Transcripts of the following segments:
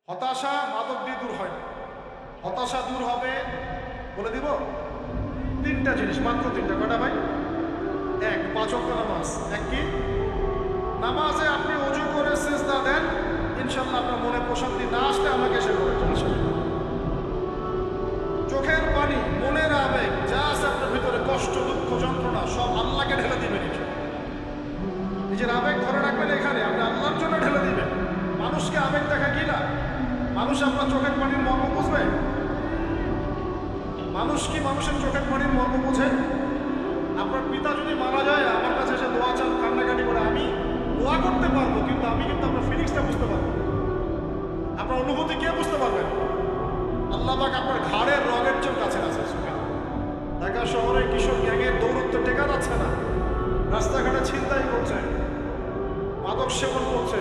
হতাশা মাদক দিয়ে দূর হয় না। হতাশা দূর হবে, বলে দিব, তিনটা জিনিস, মাত্র তিনটা। কটা ভাই? এক, 5 ওয়াক্ত নামাজ। এক কি? নামাজে আপনি ওযু করে সিজদা দেন, ইনশাআল্লাহ আপনার মনে প্রশান্তি না আসলে আমাকে এসে করে চোখের পানি, মনের আবেগ, যা আছে আপনার ভিতরে, কষ্ট, দুঃখ, যন্ত্রণা, সব আল্লাহকে ঢেলে দিবেন। নিজের আবেগ ধরে রাখবেন এখানে, আপনি আল্লাহর জন্য ঢেলে দিবেন। মানুষকে আবেগ দেখা কি না? মানুষ আপনার চোখের পানির মর্ম বুঝবে? মানুষ কি মানুষের চোখের পানির মর্ম বোঝে? আপনার পিতা যদি মারা যায়, আমার কাছে এসে দোয়া চান, কান্নাকাটি করে, আমি দোয়া করতে পারবো, কিন্তু আমি কিন্তু আপনার ফিলিংসটা বুঝতে পারবো। আপনার অনুভূতি কে বুঝতে পারবেন? আল্লাহ পাক আপনার ঘাড়ের রগের চেয়ে কাছে আছে। ঢাকা শহরে কিশোর গ্যাংয়ের দৌরত্ব টেকা যাচ্ছে না, রাস্তাঘাটে ছিনতাই করছে, মাদক সেবন করছে,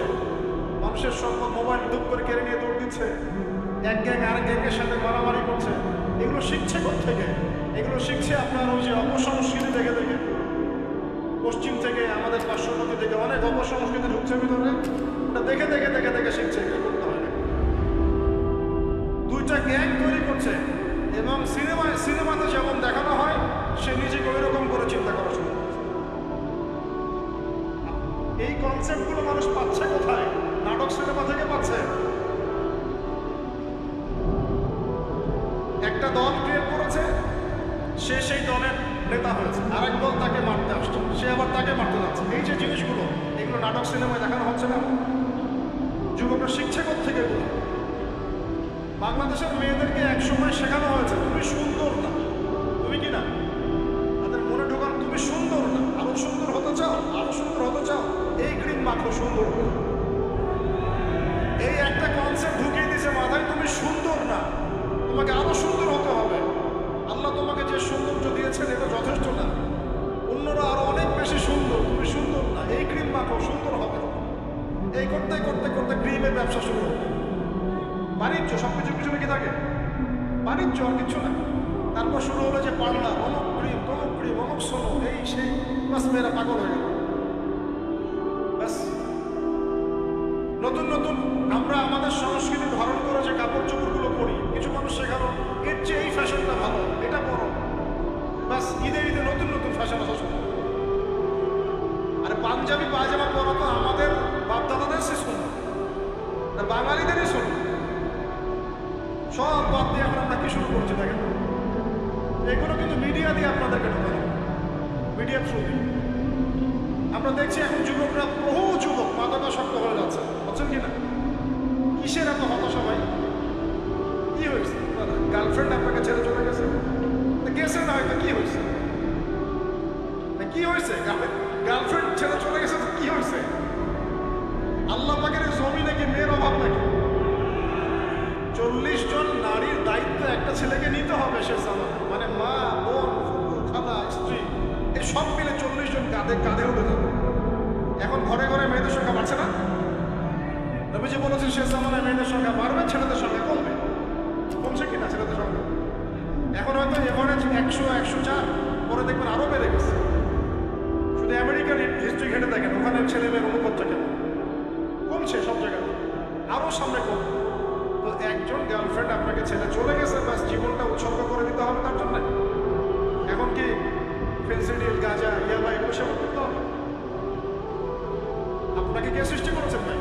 মানুষের সম্পদ মোবাইল ধূপ করে কেড়ে নিয়ে দৌড় দিচ্ছে, এক গ্যাং আরেক গ্যাংয়ের সাথে মারামারি করছে। এগুলো শিখছে কোত্থেকে? এগুলো শিখছে আপনার ওই যে অপসংস্কৃতি দেখে দেখে। পশ্চিম থেকে, আমাদের পার্শ্ববর্তী থেকে অনেক অপসংস্কৃতি ঢুকছে ভিতরে, ওটা দেখে দেখে দেখে দেখে শিখছে এগুলো করতে হয় না। দুইটা গ্যাং তৈরি করছে, এবং সিনেমাতে যেমন দেখানো হয়, সে নিজেকে ওই রকম করে চিন্তা করা শুরু করছে। এই কনসেপ্টগুলো মানুষ পাচ্ছে কোথায়? নাটক সিনেমা থেকে পাচ্ছে। একটা দল ক্রিয়েট করেছে, সে সেই দলের নেতা হয়েছে, আরেক দল তাকে মারতে আসছে, সে আবার তাকে মারতে যাচ্ছে। এই যে জিনিসগুলো, এগুলো নাটক সিনেমায় দেখানো হচ্ছে না? যুবকরা শিখছে কোত্থেকে এগুলো? বাংলাদেশের মেয়েদেরকে একসময় শেখানো হয়েছে, তুমি সুন্দর না, তুমি কি না, তাদের মনে ঢোকান, তুমি সুন্দর না, আরো সুন্দর হতে চাও, আরো সুন্দর হতে চাও, এই ক্রিম মাখো, সুন্দর হবে। এই একটা কনসেপ্ট ঢুকিয়ে দিয়েছে মাথায়, তুমি সুন্দর না, তোমাকে আরো সুন্দর হতে হবে। আল্লাহ তোমাকে যে সৌন্দর্য দিয়েছেন এটা যথেষ্ট না, অন্যরা আরো অনেক বেশি সুন্দর, তুমি সুন্দর না, এই ক্রিম মাখো, সুন্দর হবে। এই করতে করতে করতে ক্রিমের ব্যবসা শুরু হবে। বাণিজ্য, সবকিছুর পিছনে কি থাকে? বাণিজ্য, আর কিছু না। তারপর শুরু হলো যে পার্লার, অমুক ক্রিম, তমুক ক্রিম, অমুক সোনো, এই সেই, বাস মেয়েরা পাগল হয়ে গেল। ব্যাস, নতুন নতুন আমরা আমাদের সংস্কৃতি ধারণ করে যে কাপড় চোপড়গুলো পরি, কিছু মানুষ শেখানো, এর চেয়ে এই ফ্যাশনটা ভালো, এটা পরো। ব্যাস, ঈদে ঈদে নতুন নতুন ফ্যাশন আসা শুরু। আরে পাঞ্জাবি পায়জামা পরা তো আমাদের বাপদাদাদের সে শুনুন, বাঙালিদেরই শুনুন। সব বাদ দিয়ে এখন আমরা কি শুরু করছি দেখেন। এগুলো কিন্তু মিডিয়া দিয়ে আপনাদেরকে ঢোকানো, মিডিয়ার থ্রু দিয়ে। আমরা দেখছি এখন যুবকরা, বহু যুবক মাদকাসক্ত হয়ে যাচ্ছে, বুঝছেন কি না? কিসের এত হতাশা ভাই? কি হয়েছে? গার্লফ্রেন্ড আপনাকে ছেড়ে চলে গেছে, গেছে না হয়তো, কি হয়েছে? কি হয়েছে? গার্লফ্রেন্ড ছেড়ে চলে গেছে তো কি হয়েছে? আল্লাহ পাকের জমিনে কি মেয়ের অভাব নাকি? 40 জন নারীর দায়িত্ব একটা ছেলেকে নিতে হবে সে জামানে, মানে মা, বোন, ফুফু, খালা, স্ত্রী, এই সব মিলে 40 জন কাঁধে উঠে যাবে। এখন ঘরে ঘরে মেয়েদের সংখ্যা বাড়ছে না? নবীজি বলেছেন শেষ জামানায় মেয়েদের সংখ্যা বাড়বে, ছেলেদের সংখ্যা কমবে। কমছে কিনা ছেলেদের সংখ্যা? এখন হয়তো এভারেজ 100, 104, পরে দেখবেন আরো বেড়ে গেছে। শুধু আমেরিকান হিস্ট্রি ঘেটে দেখেন, ওখানে ছেলে মেয়ের অনুপাতটা কেমন কমছে, সব জায়গায় আরো সামনে কমবে। তো একজন গার্লফ্রেন্ড আপনাকে ছেড়ে চলে গেছে, বাস জীবনটা উৎসর্গ করে দিতে হবে তার জন্য। এখন কি ফেন্সিডিল, গাঁজা, ইয়াবা এগুলো সেবন করতে হবে? আপনাকে কে সৃষ্টি করেছেন ভাই?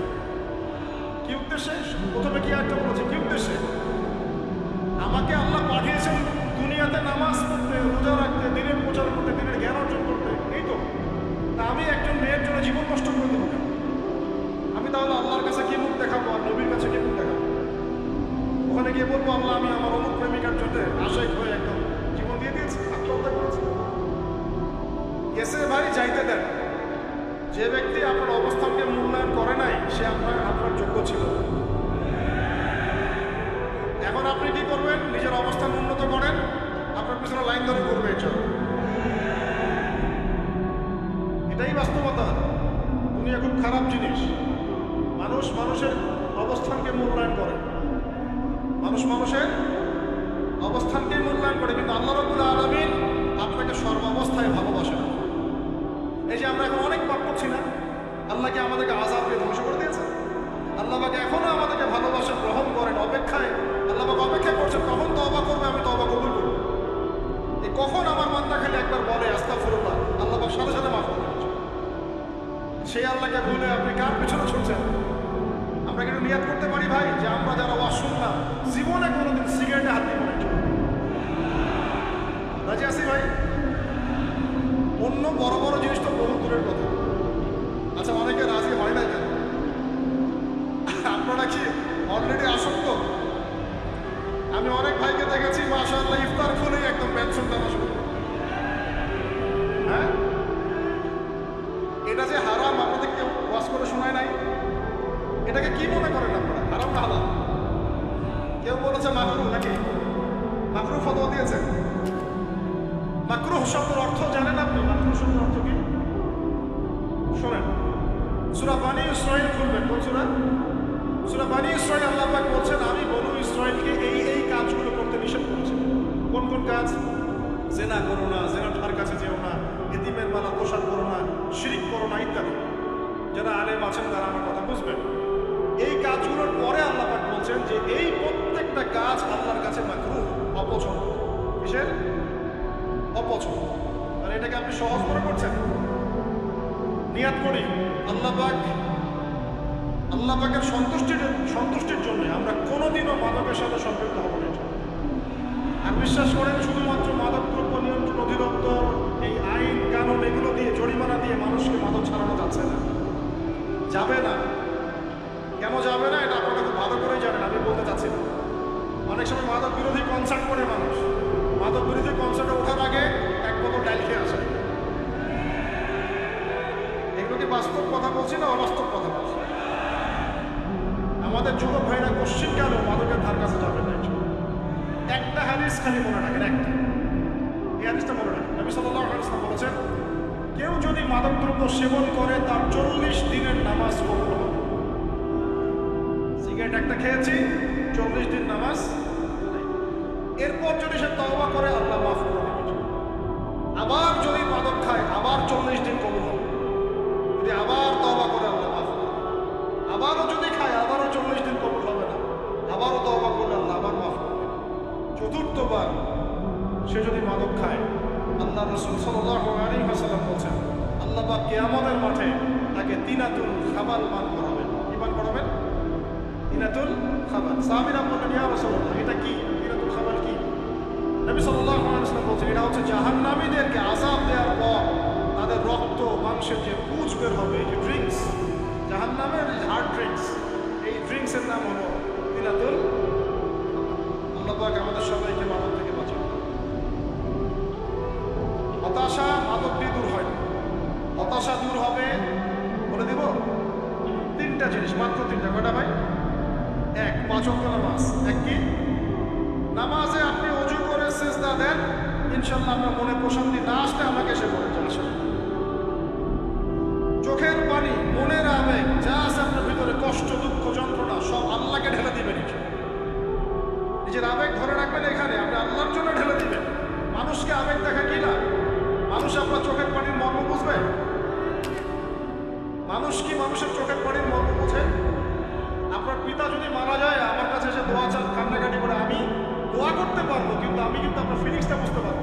কি উদ্দেশ্যে? প্রথমে কি একটা বলেছে, কি উদ্দেশ্যে? আমাকে আল্লাহ পাঠিয়েছেন দুনিয়াতে নামাজ পড়তে, রোজা রাখতে, দিনের প্রচার করতে, দিনের জ্ঞান অর্জন করতে, এই তো। তা আমি একজন মেয়ের জন্য জীবন নষ্ট করে দেবো কেন? আমি তাহলে আল্লাহর কাছে কি মুখ দেখাবো, আর নবীর কাছে কি মুখ দেখাবো? ওখানে গিয়ে বলবো আল্লাহ আমি আমার অমুক প্রেমিকার জন্য আশায় হয়ে একদম জীবন দিয়ে দিয়েছি, আত্মহত্যা করেছি। এসে ভাই যাইতে দেন। যে ব্যক্তি আপনার অবস্থানকে মূল্যায়ন করে নাই, সে আপনার যোগ্য ছিল। এখন আপনি কি করবেন? নিজের অবস্থান উন্নত করেন, আপনার পিছনে লাইন ধরে করবে, এটাই বাস্তবতা। দুনিয়া খুব খারাপ জিনিস। মানুষ মানুষের অবস্থানকে মূল্যায়ন করে, মানুষ মানুষের অবস্থানকে মূল্যায়ন করে, কিন্তু আল্লাহ রাব্বুল আলামিন আপনাকে সর্বাবস্থায় ভালোবাসে না। এই যে আমরা এখন অনেক পাপ করছি না, আল্লাহকে আমাদেরকে আযাব দিয়ে ধ্বংস করে দিয়েছে। আল্লাহ পাক এখনো আমাদেরকে ভালোবাসেন, রহম নিয়াত করতে পারি ভাই যে আমরা যারা ওয়াজ শুনলাম জীবনে কোনোদিন সিগারেটে হাত দিব না? রাজি আছি ভাই? অন্য বড় বড় জিনিস তো বহু দূরের কথা। আচ্ছা, অনেকে রাজি হয় না কেন? আপনারা কি অলরেডি আসক্ত? আমি অনেক ভাইকে দেখেছি মাশাআল্লাহ ইফতার খুলেই একদম পেনশন টানা শুরু। হ্যাঁ, এটা যে হারাম আপনাদের কেউ ওয়াজ করে শোনায় নাই? এটাকে কি মনে করেন আপনারা, হারাম না হালাল? কেউ বলেছে মাকরুহ, নাকি মাকরুহ ফতোয়া দিয়েছে? মাকরুহ শব্দের অর্থ জানেন আপনি? মাকরুহ শব্দের অর্থ কি শোনেন, সূরা বানী ইসরাঈল খুলবেন। কোন সূরা? সূরা বানী ইসরাঈল। আল্লাহ পাক বলছেন আমি বনু ইসরাঈলকে এই কাজগুলো করতে নিষেধ করেছি। কোন কোন কাজ? জেনা করো না, জেনার কাছে যেও না, এতিমের মালা প্রসাদ করো না, শিরিক করো না, ইত্যাদি। যারা আলেম আছেন তারা আমার কথা বুঝবেন। এই কাজগুলোর পরে আল্লাহ পাক বলছেন যে এই প্রত্যেকটা কাজ আল্লাহর কাছে মাকরুহ, অপছন্দ। কিসের? অপছন্দ। আর এটাকে আপনি সহজ মনে করছেন? নিয়াত করি আল্লাহ পাকের সন্তুষ্টির জন্য আমরা কোনোদিনও মাদকের সাথে সম্পৃক্ত হব না। আর বিশ্বাস করেন, শুধুমাত্র মাদক দ্রব্য নিয়ন্ত্রণ অধিদপ্তর এই আইন কানুন এগুলো দিয়ে, জরিমানা দিয়ে মানুষকে মাদক ছাড়ানো যাচ্ছে না, যাবে না। কেন যাবে না এটা আপনারা খুব ভালো করেই জানেন, আমি বলতে চাচ্ছি না। অনেক সময় মাদক বিরোধী কনসার্ট করে মানুষ, মাদক বিরোধী কনসার্টে ওঠার আগে এক বোতল ডাইল খেয়ে আসে। এগুলো কি বাস্তব কথা বলছি না অবাস্তব কথা বলছি? আমাদের যুবক ভাইরা কোশ্চিনকালেও মাদকের ধার কাছে যাবে না। একটা হাদিস খালি মনে রাখেন, একটা, এই হাদিসটা মনে রাখেন। নবী সাল্লাল্লাহু আলাইহি ওয়াসাল্লাম বলেছেন, কেউ যদি মাদকদ্রব্য সেবন করে তার 40 দিনের নামাজ কবুল হবে। সিগারেট একটা খেয়েছি, 40 দিন নামাজ। এরপর যদি সে তওবা করে আল্লাহ মাফ করে দেবেন। আবার যদি মাদক খায় আবার 40 দিন কবুল হবে। যদি আবার তওবা করে আল্লাহ মাফ করে দেবেন। আবারও যদি খায় আবারও 40 দিন কবুল হবে না, আবারও তওবা করলে আল্লাহ আবার মাফ করে দেবেন। চতুর্থবার সে যদি মাদক খায়, আল্লাহ রাসূল সাল্লাল্লাহু আলাইহি ওয়াসাল্লাম বলেছেন আল্লাহ পাক কিয়ামতের মাঠে তাকে তিনাতুল খাবাল পান করাবেন। কি পান করাবেন? তিনাতুল খাবাল। সাহাবীরা বললেন, ইয়া রাসূলুল্লাহ, এটা কি তিনাতুল খাবাল? কি? নবী সাল্লাল্লাহু আলাইহি ওয়াসাল্লাম বলছেন এটা হচ্ছে জাহান্নামীদেরকে আযাব দেওয়ার পর তাদের রক্ত মাংসের যে পুঁজ বের হবে, এই যে ড্রিঙ্কস, জাহান্নামের হার্ড ড্রিঙ্কস, এই ড্রিঙ্কসের নাম হলো তিনাতুল। আল্লাহ পাক আমাদের সবাইকে মাদক থেকে বাঁচান। হতাশা মাদক দিয়ে দূর হয় না। হতাশা দূর হবে, বলে দিব, 3টা জিনিস, মাত্র 3টা। কয়টা ভাই? 1, 5 ওয়াক্ত নামাজ। এক কি? নামাজে আপনি ওযু করে সিজদা দেন, ইনশাআল্লাহ আপনার মনে প্রশান্তি না আসলে আমাকে এসে বলেন যে আসলে। চোখের পানি, মনের আবেগ যা আছে আপনার ভিতরে, কষ্ট, দুঃখ, যন্ত্রণা, সব আল্লাহকে ঢেলে দিবেন। নিজের আবেগ ধরে রাখবেন এখানে, আপনি আল্লাহর জন্য ঢেলে দিবেন। মানুষকে আবেগ দেখা কি না? মানুষ আপনার চোখের পানির মর্ম বুঝবে? মানুষ কি মানুষের চোখের পানির মর্ম বুঝে? আপনার পিতা যদি মারা যায় আমার কাছে এসে দোয়া চান, কান্নাকাটি করে, আমি দোয়া করতে পারবো, কিন্তু আমি কিন্তু আপনার ফিলিংসটা বুঝতে পারবো।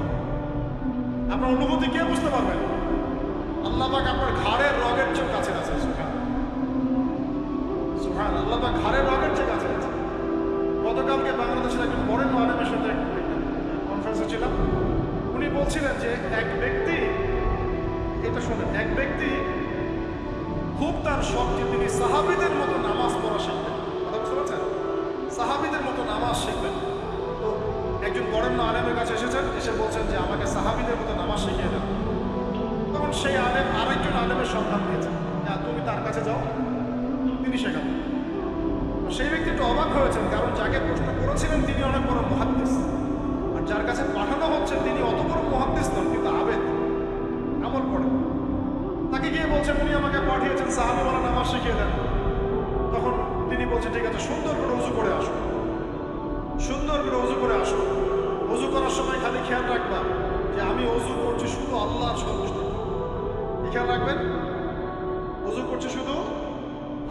আপনার অনুভূতি কে বুঝতে পারবেন? আল্লাহ পাক আপনার ঘাড়ের রগের চেয়ে কাছে আছে। সুবহান আল্লাহ পাক ঘাড়ের রগের চেয়ে কাছে আছে। গতকালকে বাংলাদেশের একজন বরেণ্য আলেমের সাথে কনফারেন্সে ছিলাম। উনি বলছিলেন যে এক ব্যক্তি, এটা শোনেন, এক ব্যক্তি খুব তার শখ যে তিনি সাহাবীদের মতো নামাজ পড়া শিখবেন। কথা বুঝতে পারছেন? সাহাবীদের মতো নামাজ শিখবেন। তো একজন বরেণ্য আলেমের কাছে এসেছেন, এসে বলছেন যে আমাকে সাহাবীদের মতো নামাজ শিখিয়ে দেন। তখন সেই আলেম আরেকজন আলেমের সন্ধান দিয়েছেন, তুমি তার কাছে যাও, তিনি শেখাবেন। সেই ব্যক্তি একটু অবাক হয়েছেন, কারণ যাকে প্রশ্ন করেছিলেন তিনি অনেক বড় মুহাদ্দিস, আর যার কাছে পাঠানো হচ্ছে তিনি অত বড় মুহাদ্দিস নন, কিন্তু আবেদ, আমল পড়ে। তাকে গিয়ে বলছেন উনি আমাকে পাঠিয়েছেন সাহাবীওয়ালা নামাজ শিখিয়ে দেন। তখন তিনি বলছেন ঠিক আছে, সুন্দর করে উযু করে আসো, সুন্দর করে উযু করে আসো। উযু করার সময় খালি খেয়াল রাখবা যে আমি উযু করছি শুধু আল্লাহর সন্তুষ্টির জন্য। খেয়াল রাখবেন, উযু করছি শুধু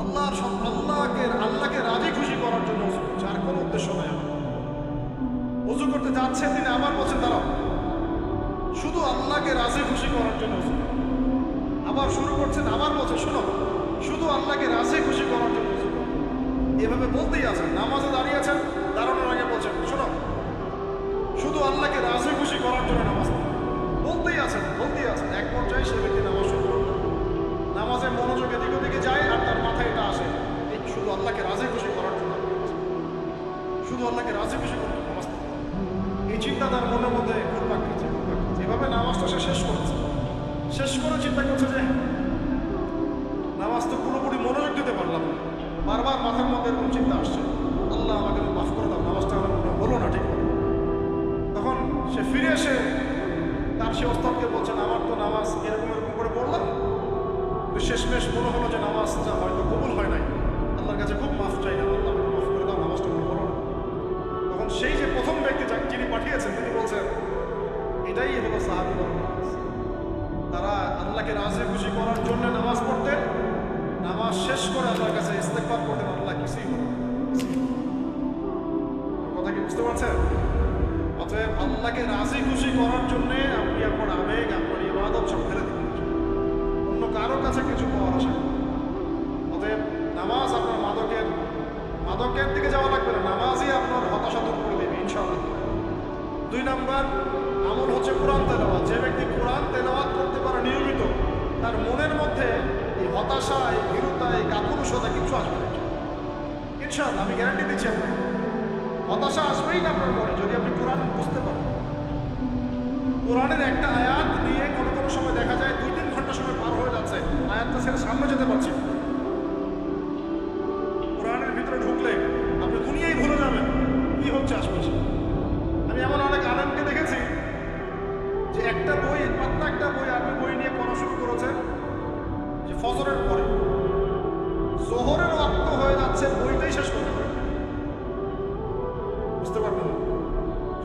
আল্লাহকে রাজি খুশি করার জন্য উযু করছে, আর কোনো উদ্দেশ্য নাই আমার। উযু করতে যাচ্ছে তিনি আবার বলছেন দাঁড়াও, শুধু আল্লাহকে রাজি খুশি করার জন্য উযু। আবার শুরু করছেন, আবার বলছে শোনো, শুধু আল্লাহকে রাজি খুশি করার জন্য উযু। এভাবে বলতেই আছেন, নামাজে দাঁড়িয়েছেন, দাঁড়ানোর আগে বলছেন শোনো, শুধু আল্লাহকে রাজি খুশি করার জন্য নামাজ বলতেই আছেন। এক পর্যায়ে সে ব্যক্তি নামাজ শুরু করলো, নামাজে মনোযোগ এদিকে ওদিকে যায় আর তার মাথায় এটা আসে, এই শুধু আল্লাহকে রাজি খুশি করার জন্য, শুধু আল্লাহকে রাজি খুশি করতে নামাজ পড়তে। এই চিন্তা তার মনের মধ্যে ঘুরপাক খাচ্ছে। এভাবে নামাজটা সে শেষ করেছে। শেষ করে চিন্তা করছে যে নামাজ তো পুরোপুরি মনোযোগ দিতে পারলাম না। বারবার মাথার মধ্যে এরকম চিন্তা আসছে, আল্লাহ আমাকে মাফ করে দাও, নামাজটা আমার মনে হলো না ঠিক মতো। তখন সে ফিরে এসে তার সে ওস্তাদকে বলছেন, আমার তো নামাজ এরকম করে পড়লাম, শেষমেশ মনে হলো যে নামাজটা হয়তো কবুল হয় নাই, আল্লাহর কাছে খুব মাফ চাই, আল্লাহ আমাকে মাফ করে দাও, নামাজটা মনে হলো না। তখন সেই যে প্রথম ব্যক্তি যিনি পাঠিয়েছেন তিনি বলছেন, এটাই হলো সাহাবীদের নামাজ। তারা আল্লাহকে রাজি খুশি করার জন্য নামাজ পড়তেন, নামাজ শেষ করে আল্লাহর কাছে ইস্তেগফার করতেন, আল্লাহ কিছুই হলো না। কথা কি বুঝতে পারছেন? অতএব আল্লাহকে রাজি খুশি করার জন্যে আপনি আপনার আবেগ, আপনার ইবাদত সব ফেলে দিবেন, অন্য কারো কাছে কিছু পাওয়ার আশা করেন। অতএব নামাজ আপনার মাদকের দিকে যাওয়া লাগবে না, নামাজই আপনার হতাশা দূর করে দেবে ইনশাআল্লাহ। 2 নম্বর আমল হচ্ছে কোরআন তেলাওয়াত। যে ব্যক্তি কোরআন তেলাওয়াত করতে পারে নিয়মিত, তার মনের মধ্যে এই হতাশা, এই ভীরুতা, এই কাপুরুষতা কিছু আসবে না ইনশাআল্লাহ, আমি গ্যারান্টি দিচ্ছি আপনাকে। হতাশা আসবেই না আপনার মনে যদি আপনি কোরআন বুঝতে পারেন। কোরআনের একটা আয়াত নিয়ে কোনো সময় দেখা যায় 2-3 ঘন্টা সময় পার হয়ে যাচ্ছে, আয়াতটা ছেড়ে সামনে যেতে পারছি। কোরআনের ভিতরে ঢুকলে আপনি দুনিয়ায় ভুলে যাবেন কি হচ্ছে আশপাশে। আমি এমন অনেক আলেমকে দেখেছি যে একটা বই, পাতলা একটা বই, আরবি বই নিয়ে পড়া শুরু করেছে যে ফজরের পরে, জোহরের ওয়াক্ত হয়ে যাচ্ছে, বইটাই শেষ করতে পারে, বুঝতে পারবেন না।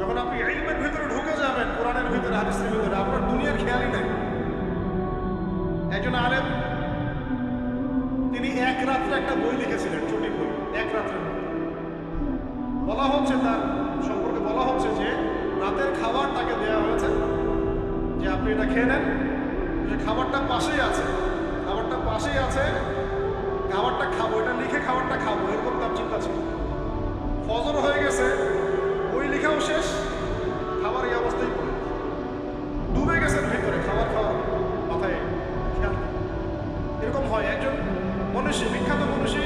যখন আপনি ইলমের ভিতরে ঢুকে যাবেন, কোরআনের ভিতরে, হাদিসের ভিতরে, আপনার দুনিয়ার খেয়ালই নেই। একজন আলেম তিনি এক রাত্রে একটা বই লিখেছিলেন, ছোটি বই, এক রাত্রে। বলা হচ্ছে তার সম্পর্কে বলা হচ্ছে যে রাতের খাবার তাকে দেওয়া হয়েছে যে আপনি এটা খেয়ে নেন, যে খাবারটা পাশেই আছে, খাবারটা খাবো, এটা লিখে খাবারটা খাবো, এরকম তার চিন্তা ছিল। ফজর হয়ে গেছে, বই লেখাও শেষ, খাবার এই অবস্থায় ডুবে গেছেন ভিতরে, খাবার খাওয়ার মাথায় খেয়াল। এরকম হয়। একজন মনীষী, বিখ্যাত মনীষী,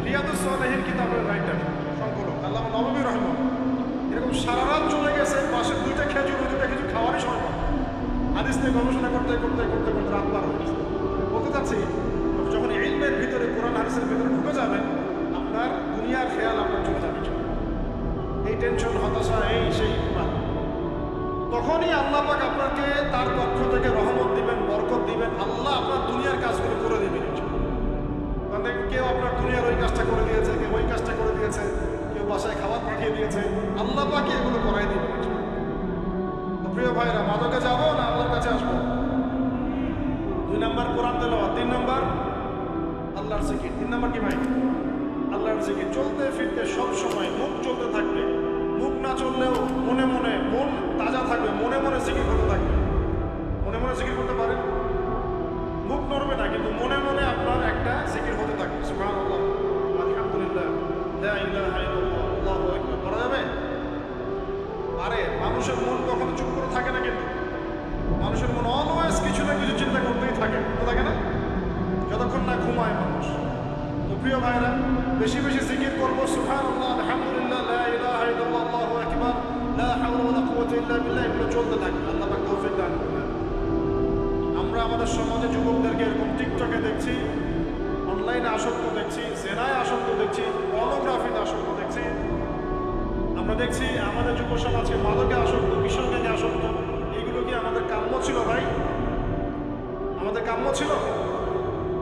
রিয়াদুস সালেহীন কিতাবের রাইটার, সংকলক আল্লামা নববী রহমান, এরকম সারা রাত চলে গেছে, পাশে 2টা খেজুর খাওয়ারই সময় পায়, হাদিস নিয়ে গবেষণা করতে রাত পার হয়ে গেছে। বলতে চাচ্ছি, যখন ইলমের ভিতরে, কোরআন হাদিসের ভিতরে ঢুকে যাবেন, আপনার দুনিয়ার খেয়াল আপনার চলে যাবে, এই টেনশন, হতাশা, এই সেই, তখনই আল্লাহ পাক আপনাকে তার পক্ষ থেকে রহমত দিবেন, বরকত দিবেন, আল্লাহ আপনার দুনিয়ার কাজগুলো করে দেবেন। কারণ কেউ আপনার দুনিয়ার ওই কাজটা করে দিয়েছে, কেউ ওই কাজটা করে দিয়েছে, কেউ বাসায় খাবার পাঠিয়ে দিয়েছে, আল্লাহ পাকই এগুলো করাই দিবেন। তো প্রিয় ভাইরা, মাদকে যাবো না আল্লাহর কাছে আসবো? 2 নম্বর কোরআন তেলাওয়াত, 3 নম্বর আল্লাহর জিকির। 3 নম্বর কি ভাই? আল্লাহর জিকির। চলতে ফিরতে সব সময় মুখ চলতে থাকবে, মুখ না চললেও মনে মনে মন তাজা থাকবে, মনে মনে জিকির করতে থাকবে। মনে মনে জিকির করতে পারেন, মুখ নড়বে না, কিন্তু মনে মনে আপনার একটা জিকির হতে থাকবে। সুবহানাল্লাহ, আলহামদুলিল্লাহ, লা ইলাহা ইল্লাল্লাহ, আল্লাহু আকবার। করা যাবে? আরে মানুষের মন কখনো চুপ করে থাকে না, কিন্তু মানুষের মন অলওয়েজ কিছু না কিছু চিন্তা করতেই থাকে, থাকে না? যতক্ষণ না ঘুমায় মানুষ। তো প্রিয় ভাইরা, বেশি বেশি জিকির করবো, সুবহানাল্লাহ, আলহামদুলিল্লাহ, লা ইলাহা ইল্লাল্লাহ, আল্লাহু আকবার, লা হাওলা ওয়ালা কুওয়াতা ইল্লা বিল্লাহ, এগুলো চলতে থাকবে। আল্লাহ পাক তৌফিক দান করুন। আমরা আমাদের সমাজে যুবকদেরকে এরকম টিকটকে দেখছি, অনলাইনে আসক্ত দেখছি, জেনায় আসক্ত দেখছি, পর্নোগ্রাফিতে আসক্ত দেখছি। আমরা দেখছি আমাদের যুব সমাজে মাদকে আসক্ত, কিশোরকে আসক্ত। এইগুলো কি আমাদের কাম্য ছিল ভাই? আমাদের কাম্য ছিল?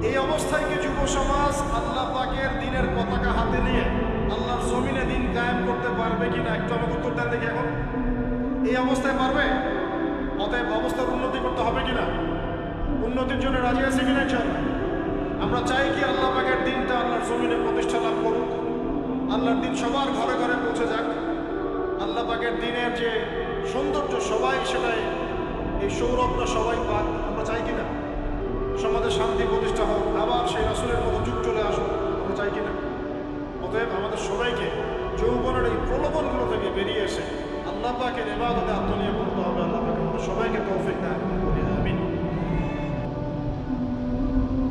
এই অবস্থায় কি যুব সমাজ আল্লাহ পাকের দিনের পতাকা হাতে নিয়ে আল্লাহর জমিনে দিন কায়েম করতে পারবে কিনা? একটু আমাকে উত্তর দেন দেখি। এখন এই অবস্থায় পারবে? অতএব অবস্থার উন্নতি করতে হবে কিনা? উন্নতির জন্য রাজি আছে কিনা? ইনশাআল্লাহ আমরা চাই কি আল্লাহ পাকের দিনটা আল্লাহর জমিনে প্রতিষ্ঠা লাভ করুক, আল্লাহর দিন সবার ঘরে ঘরে পৌঁছে যাক, আল্লাহ পাকের দিনের যে সৌন্দর্য সবাই সেটাই, এই সৌরভটা সবাই পাক। আমরা চাই কিনা সমাজে শান্তি প্রতিষ্ঠা হোক, আবার সেই রাসূলের মতো যুগ চলে আসুক? আমরা চাই কিনা? আল্লাহ পাকের ইবাদতে আত্মনিয়োগ করতে হবে। আল্লাহ পাক আমাদের সবাইকে তৌফিক দেন।